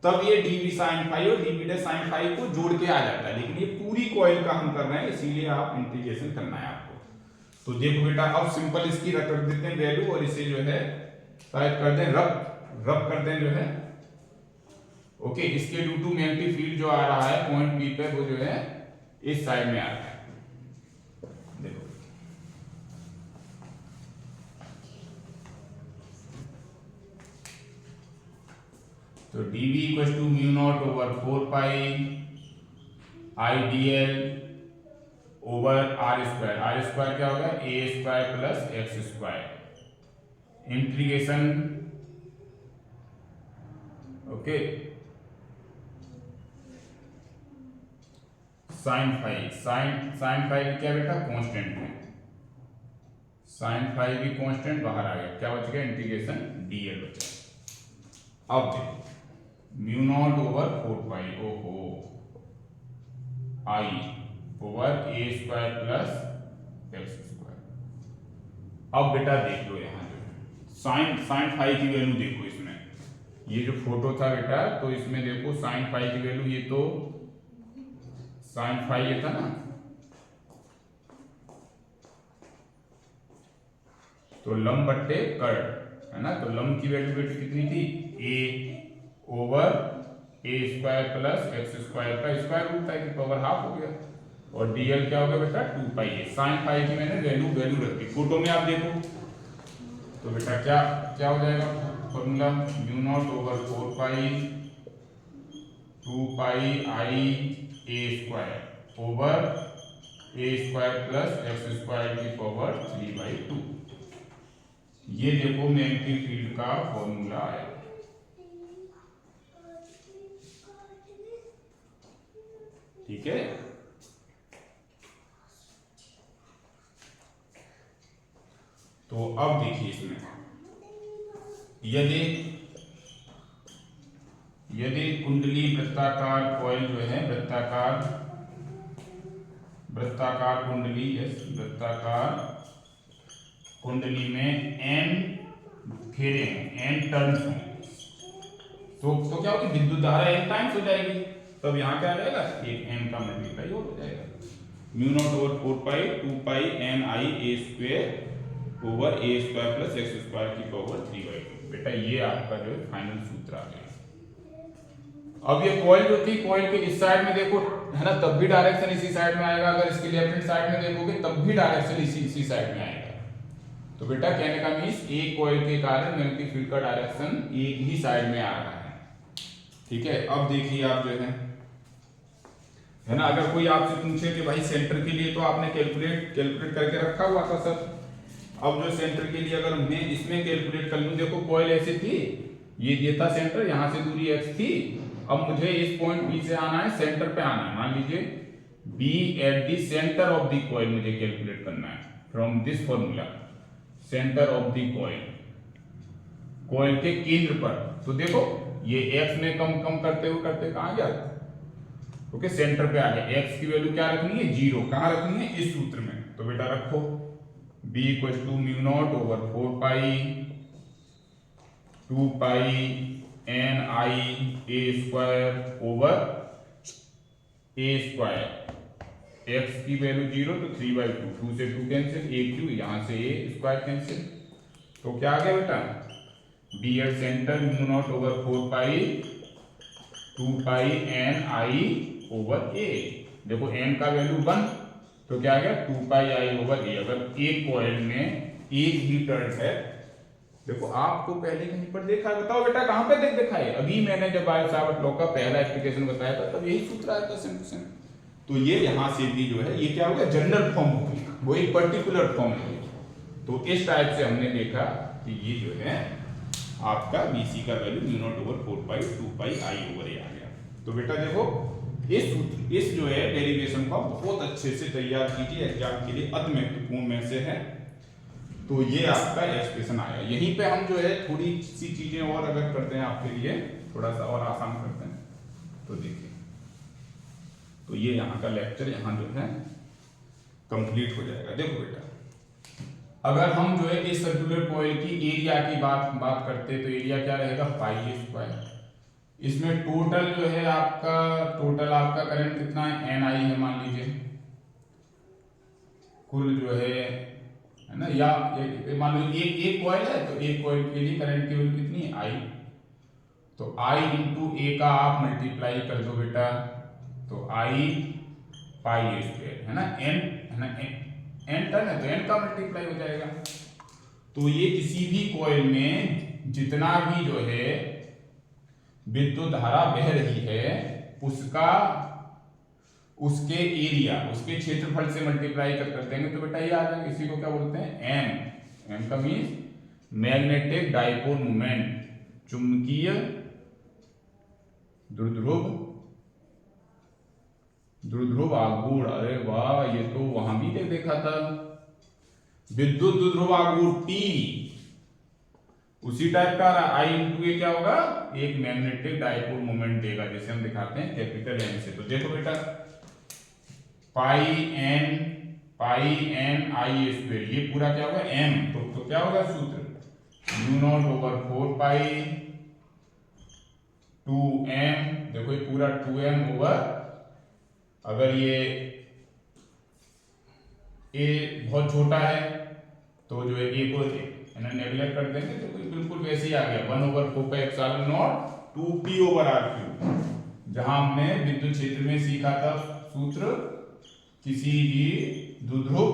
[SPEAKER 1] तब ये डीवी साइन फाई और डीवी डे साइन फाई को जोड़ के आ जाता है, लेकिन ये पूरी कॉइल का हम कर रहे हैं, इसीलिए आप इंटीग्रेशन करना है आपको। तो देखो बेटा, अब सिंपल इसकी रख देते हैं वैल्यू, और इसे जो है शायद कर दें रब कर दें जो है, ओके। इसके ड्यू टू मैग्नेटिक फील्ड जो आ रहा है पॉइंट पी पे, वो जो है इस साइड में आ रहा है। देखो तो dv equal to mu not over 4 pi I D L over R square क्या होगा, A square plus X square, integration, okay, sine phi क्या बेटा, कांस्टेंट है, साइन फाई भी कांस्टेंट बाहर आ गया, क्या बच गया, इंटीग्रेशन डीएल बचा। अब देखो म्यू नॉट ओवर 4 पाई ओहो आई ओवर ए स्क्वायर प्लस एक्स स्क्वायर। अब बेटा देख लो यहाँ जो है साइन फाई की वैल्यू देखो, इसमें ये जो फोटो था बेटा, तो इसमें देखो साइन फाई की वैल्यू, ये तो साइन फाई ये था ना, तो लंब बट्टे कर्ड है ना, तो लंब की वैल्यू बेटी कितनी थी, ए ओवर ए स्क्वायर प्लस एक्स स्क्वायर का स्क्वायर रूट था कि पावर हाफ हो गया, और डीएल क्या हो गया बेटा 2 पाई है। साइन फाई की मैंने वैल्यू रखी, फोटो में आप देखो तो बेटा क्या हो जाएगा formula, mu naught over 4 pi 2 pi आई ए स्क्वायर ओवर ए स्क्वायर प्लस एक्स स्क्वायर की पावर 3/2। ये देखो मैग्नेटिक फील्ड का फॉर्मूला आया। ठीक है, तो अब देखिए इसमें यदि कुंडली वृत्ताकार कॉइल जो है वृत्ताकार कुंडली, यस वृत्ताकार कुंडली में n फेरे n टर्न्स हों, तो क्या होगी, विद्युत धारा n टाइम्स हो जाएगी, तब यहाँ क्या आ जाएगा, एक n का मल्टीप्लाई और हो जाएगा, mu naught over 4 pi 2 pi n आई ए स्क्वायर ओवर ए स्क्वायर प्लस एक्स स्क्वायर की पावर 3/2। बेटा ये आपका जो है फाइनल सूत्र आ गया। अब ये कॉइल जो थी, कॉइल के इस साइड में देखो है ना, तब भी डायरेक्शन इसी साइड में आएगा, अगर इसके लेफ्ट हैंड साइड में देखोगे तब भी डायरेक्शन इसी साइड में आएगा। तो बेटा कहने का मीन्स एक कॉइल के कारण मैग्नेटिक फील्ड का डायरेक्शन एक ही साइड में आ रहा है। ठीक है, अब देखिए आप जो है ना, अगर कोई आपसे पूछे कि भाई सेंटर के लिए तो आपने कैलकुलेट करके रखा हुआ था सर, अब जो सेंटर के लिए अगर मैं इसमें कैलकुलेट कर लूं, देखो कॉइल ऐसी थी, ये था सेंटर, यहां से दूरी x थी, अब मुझे इस पॉइंट B से आना है, सेंटर पे आना है, मान लीजिए B eight the centre of the coil मुझे कैलकुलेट करना है from this formula, centre of the coil के केंद्र पर। तो देखो ये x में कम करते कहां गया, ओके सेंटर पे आ गया, x की वैल्यू क्या रखनी है 0, कहां रखनी है इस सूत्र में, तो बेटा रखो b equal to mu not over 4 pi 2 pi n i a square over a square, x की वैल्यू 0 तो 3/2, 2 से 2 कैंसिल, a क्यू यहां से a स्क्वायर कैंसिल, तो क्या आ गया बेटा b at centre mu naught over 4 pi 2 pi n i over a। देखो n का वैल्यू 1, तो क्या आ गया 2 पाई i ओवर a। अगर एक कॉइल में एक ही टर्न है, देखो आपको पहले कहीं पर देखा, बताओ बेटा कहां पे देखा है, अभी मैंने जब बायो सावर्ट लॉ का पहला एप्लीकेशन बताया था तब यही सूत्र आया था सेम टू सेम। तो ये यहाँ से भी जो है ये क्या हो गया, जनरल फॉर्म हो गई, वो एक पर्टिकुलर फॉर्म हो गई। तो इस टाइप से हमने देखा कि ये जो है आपका BC का value mu naught over 4 pi 2 pi I over A आ गया। तो बेटा देखो इस जो है डेरिवेशन को बहुत अच्छे से तैयार कीजिए, एग्जाम के लिए अति महत्वपूर्ण में से है। तो ये आपका एक्सप्रेशन आया। यहीं पे हम जो है थोड़ी सी चीजें और अगर करते हैं आपके लिए थोड़ा सा और आसान करते हैं, तो देखिए, तो ये यहाँ का लेक्चर यहाँ जो है कंप्लीट हो जाएगा। देखो बेटा, अगर हम जो है इस सर्कुलर कॉइल की एरिया की बात करते हैं तो एरिया क्या रहेगा, पाई ए स्क्वायर। इसमें टोटल जो है आपका करंट कितना है, एन आई है मान लीजिए, कुल जो है ना, या मान लीजिए एक कॉइल है तो एक कॉइल के लिए करंट की वैल्यू कितनी है, आई। तो आई इंटू ए का आप मल्टीप्लाई कर दो बेटा, तो आई पाई ए स्क्वायर है ना, एन है ना, एन टर्न है तो एन का मल्टीप्लाई हो जाएगा। तो ये किसी भी कॉइल में जितना भी जो है विद्युत धारा बह रही है उसके एरिया, उसके क्षेत्रफल से मल्टीप्लाई कर देंगे तो बेटा ये आ जाएगा। इसी को क्या बोलते हैं, एम। एम का मीन्स मैग्नेटिक डाइपोल मोमेंट, चुंबकीय द्विध्रुव आघूर्ण। अरे वाह, ये तो वहां भी देखा था, विद्युत द्विध्रुव आघूर्ण टी उसी टाइप का आई इंटू ए क्या होगा, एक मैग्नेटिक डाइपोल मोमेंट देगा, जैसे हम दिखाते हैं कैपिटल एम से। तो देखो बेटा, पाई एन आई स्क्वायर, ये पूरा क्या होगा एम, तो क्या होगा सूत्र, म्यू नॉट ओवर 4 पाई 2m। देखो ये पूरा 2m ओवर, अगर ये a बहुत छोटा है तो जो है a को नेगलेक्ट कर देंगे तो बिल्कुल वैसे ही आ गया 1 over 4 pi epsilon not 2p over r3। जहां हमने विद्युत क्षेत्र में सीखा था सूत्र, किसी भी द्विध्रुव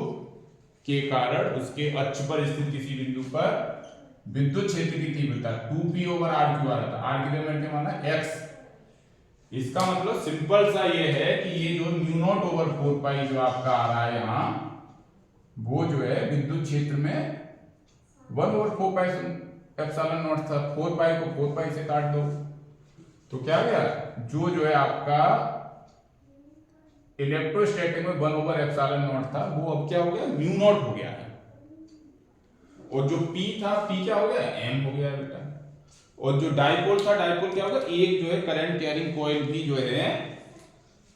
[SPEAKER 1] के कारण उसके अक्ष पर स्थित किसी बिंदु पर विद्युत क्षेत्र की तीव्रता 2p ओवर r3 आ रहा था। r की जगह माना x। इसका मतलब सिंपल सा ये है कि ये जो म्यू नॉट ओवर 4 पाई जो आपका आ रहा है यहाँ, वो जो है विद्युत क्षेत्र में 1 ओवर 4 पाई एप्सिलॉन नॉट था। 4 पाई को 4 पाई से काट दो तो क्या गया, जो है आपका इलेक्ट्रोस्टैटिक में 1 ओवर एप्सिलॉन नॉट था वो अब क्या हो गया, म्यू नॉट हो गया है। और जो P था, P क्या हो गया, M हो गया बेटा। और जो डाइपोल था, डाइपोल क्या होगा, एक जो है करंट कैरिंग कॉइल भी जो है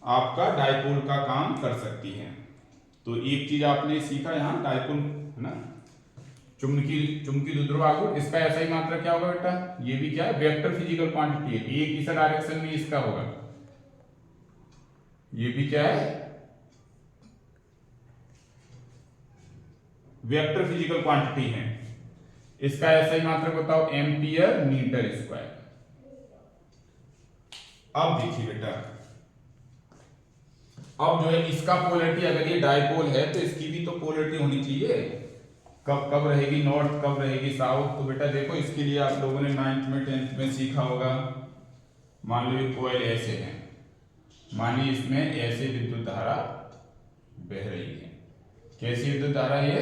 [SPEAKER 1] आपका डाइपोल का काम कर सकती है। तो एक चीज आपने सीखा यहाँ, डाइपोल है ना, चुंबकीय द्विध्रुव आघूर्ण। इसका ऐसा ही मात्रा क्या होगा बेटा, ये भी क्या है, वेक्टर फिजिकल क्वांटिटी है, एक इस डायरेक्शन में इसका होगा, ये भी क्या है, वेक्टर फिजिकल क्वांटिटी है। इसका ऐसा ही मात्रक बताओ, एम्पियर मीटर स्क्वायर। अब देखिए बेटा, अब जो है इसका पोलैरिटी, अगर ये डाइपोल है तो इसकी भी तो पोलैरिटी होनी चाहिए, कब रहेगी नॉर्थ, कब रहेगी साउथ। तो बेटा देखो, इसके लिए आप लोगों ने 9th में 10th में सीखा होगा। मान लो ये कॉइल ऐसे है, मानिए इसमें ऐसे विद्युत धारा बह रही है। कैसी विद्युत धारा, ये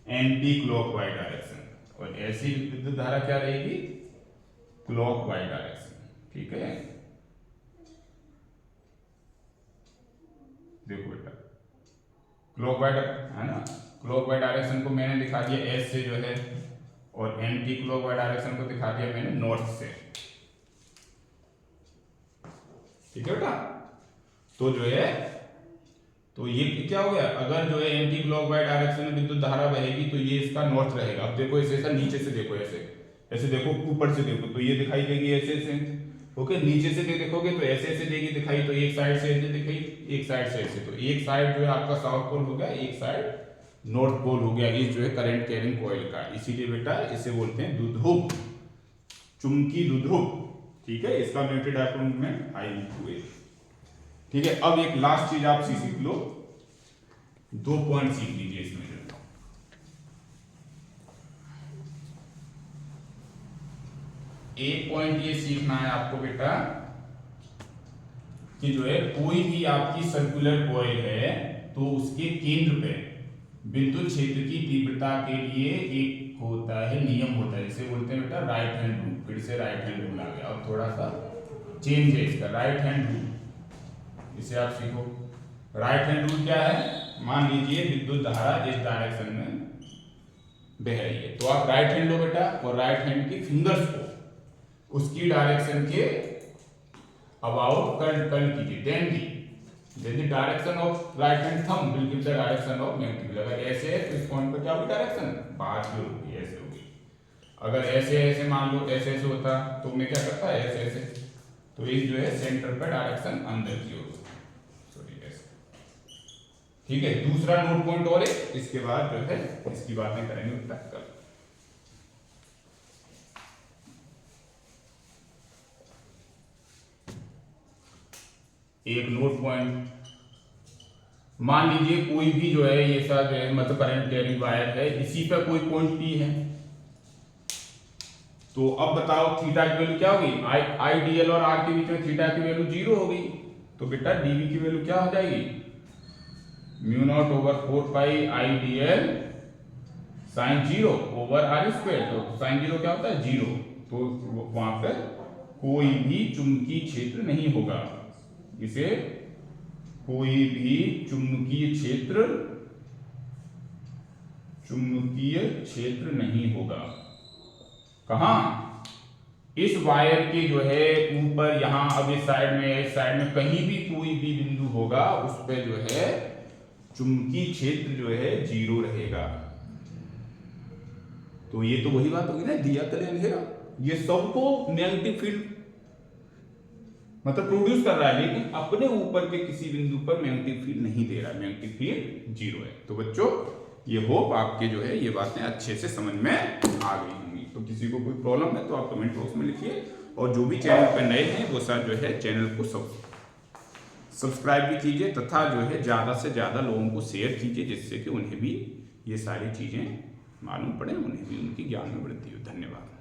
[SPEAKER 1] एंटी क्लॉकवाइज डायरेक्शन, और ऐसी विद्युत धारा क्या रहेगी, क्लॉकवाइज डायरेक्शन। ठीक है, देखो बेटा क्लॉकवाइज है ना, क्लॉकवाइज डायरेक्शन को मैंने दिखा दिया एस से जो है, और एंटी क्लॉकवाइज डायरेक्शन को दिखा दिया मैंने नॉर्थ से। ठीक है बेटा, तो जो है, तो ये क्या हो गया, अगर जो है एंटी क्लॉकवाइज डायरेक्शन में विद्युत धारा बहेगी तो ये इसका नॉर्थ रहेगा। अब देखो इसे ऐसा नीचे से देखो, ऐसे देखो, ऊपर से देखो तो ये दिखाई देगी ऐसे, ओके। नीचे से देखोगे तो ऐसे देगी दिखाई, तो एक साइड से ऐसे दिखाई, एक साइड से ऐसे। तो एक साइड जो है आपका साउथ पोल हो गया, एक साइड नॉर्थ पोल हो गया, इस जो है करंट कैरिंग कॉइल का। इसीलिए बेटा इसे बोलते हैं द्विध्रुव, चुंबकीय द्विध्रुव। ठीक है, इसका muted dipole moment I into A. ठीक है, अब एक लास्ट चीज आप सीख लो, 2 पॉइंट सीख लीजिए इसमें। एक पॉइंट ये सीखना है आपको बेटा कि जो है कोई भी आपकी सर्कुलर कॉइल है तो उसके केंद्र पे विद्युत क्षेत्र की तीव्रता के लिए एक होता है, नियम होता है, इसे बोलते हैं बेटा राइट हैंड रूल। फिर से राइट हैंड रूल आ गया और थोड़ा सा चेंज है इसका, राइट हैंड रूल, इसे आप सीखो। राइट हैंड रूल क्या है? मान लीजिए विद्युत धारा इस डायरेक्शन में बह रही है तो आप राइट हैंड लो बेटा और राइट हैंड की फिंगर्स को उसकी डायरेक्शन के अबाउट कर्ल कीजिए, then the direction of right hand thumb will give the direction of magnetic field। अगर ऐसे है तो इस पॉइंट पर क्या होगी डायरेक्शन? बाहर की ओर होगी, ऐसे होगी। अगर ऐसे ऐसे मान लो ऐसे ऐसे होता तो मैं क्या करता है ऐसे ऐसे, तो इस जो है सेंटर पर डायरेक्शन अंदर की ओर, सॉरी ऐसे। ठीक है, दूसरा नोट पॉइंट और है, इसके बाद जो है इसकी बातें करेंगे प्रैक्टिकल। एक नोट पॉइंट, मान लीजिए कोई भी जो है ये सब जो है मतलब करंट कैरिंग वायर है, इसी पर कोई पॉइंट पी है, तो अब बताओ थीटा की वैल्यू क्या होगी? आई डी एल और आर के बीच में थीटा की वैल्यू 0 होगी, तो बेटा डीवी की वैल्यू क्या हो जाएगी? Mu not over 4 pi I D L sine 0 over R square. तो साइन 0 क्या होता है? 0। तो वहां पर कोई भी चुंबकीय क्षेत्र नहीं होगा, इसे कोई भी चुंबकीय क्षेत्र नहीं होगा। कहां? इस वायर के जो है ऊपर यहां, अब इस साइड में कहीं भी कोई भी बिंदु होगा उस पे जो है चुंबकीय क्षेत्र जो है 0 रहेगा। तो ये तो वही बात होगी ना, दिया तले अंधेरा, ये सबको नेगेटिव फील्ड मतलब प्रोड्यूस कर रहा है, लेकिन अपने ऊपर के किसी बिंदु पर मैग्नेटिक फील्ड नहीं दे रहा है, मैग्नेटिक फील्ड 0 है। तो बच्चों ये होप आपके जो है ये बातें अच्छे से समझ में आ गई होंगी। तो किसी को कोई प्रॉब्लम है तो आप कमेंट बॉक्स में लिखिए, और जो भी चैनल पर नए हैं वो सब जो है चैनल को सब्सक्राइब भी कीजिए, तथा जो है ज़्यादा से ज़्यादा लोगों को शेयर कीजिए, जिससे कि उन्हें भी ये सारी चीज़ें मालूम पड़े, उन्हें भी उनकी ज्ञान में वृद्धि हो। धन्यवाद।